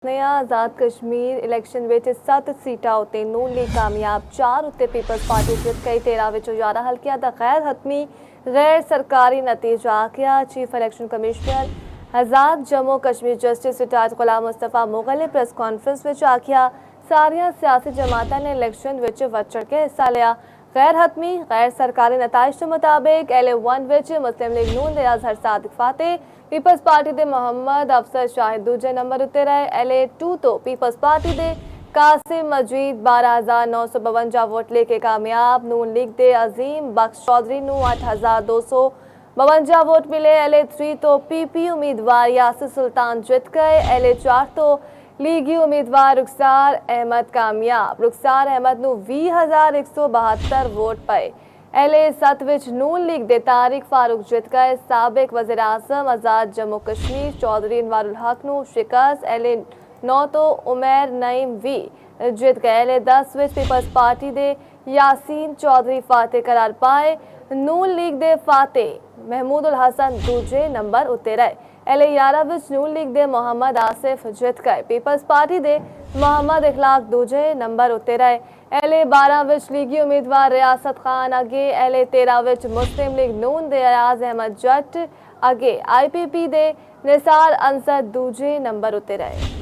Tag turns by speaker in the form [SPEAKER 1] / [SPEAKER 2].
[SPEAKER 1] ने आज़ाद कश्मीर इलैक्शन ਵਿੱਚ 7 ਸੀਟਾਂ ਉਤੇ ਨੂਨ ਲੀਗ ਕਾਮਯਾਬ 4 ਉਤੇ ਪੀਪਲਸ ਪਾਰਟੀ ਜਿੱਤ ਗਈ 13 ਵਿੱਚੋਂ 11 ਹਲਕਿਆਂ ਦਾ ਗੈਰ ਹਤਮੀ ਗੈਰ ਸਰਕਾਰੀ ਨਤੀਜਾ ਆਖਿਆ। ਚੀਫ ਇਲੈਕਸ਼ਨ ਕਮਿਸ਼ਨਰ आज़ाद जम्मू कश्मीर जस्टिस रिटायर्ड गुलाम मुस्तफा मुगल ने प्रेस कॉन्फ्रेंस में आखिया सारिया सियासी जमातां ने इलैक्शन विच वध चढ़ के हिस्सा लिया। गैर हतमी गैर सरकारी नताइज के मुताबिक LA1 विच मुस्लिम लीग नून दे अजहर सादिक फाते पीपल्स पार्टी दे मोहम्मद अफसर शाहिद दूजे नंबर उत्ते रहे। LA2 तो पीपल्स पार्टी दे कासिम मजीद 12,952 वोट लेके कामयाब। नून लीग दे अजीम बख्श चौधरी नूं 8,252 वोट मिले। LA3 तो PP उम्मीदवार यासिर सुल्तान जीत गए। LA4 तो लीगी उम्मीदवार रुखसार अहमद कामयाब। रुखसार अहमद नूं 20,172 वोट पाए। LA7 विच नून लीग दे तारिक फारूक जीत गए। साबिक वज़ीर आज़म आज़ाद जम्मू कश्मीर चौधरी अनवारुल हक नूं शिकस्त। LA9 तो उमैर नईम भी जीत गए। LA10 विच पीपल्स पार्टी दे यासीन चौधरी फाते करार पाए। नून लीग दे फाते महमूद उल हसन दूजे नंबर उत्ते रहे। LA11 विच नून लीग दे मोहम्मद आसिफ जीत गए। पीपल्स पार्टी दे मोहम्मद इखलाक दूजे नंबर उत्ते रहे। LA12 विच लीगी उम्मीदवार रियासत खान अगे। LA13 विच मुस्लिम लीग नून दे अयाज अहमद जट अगे। IPP दे निसार अंसर दूजे नंबर उत्ते रहे।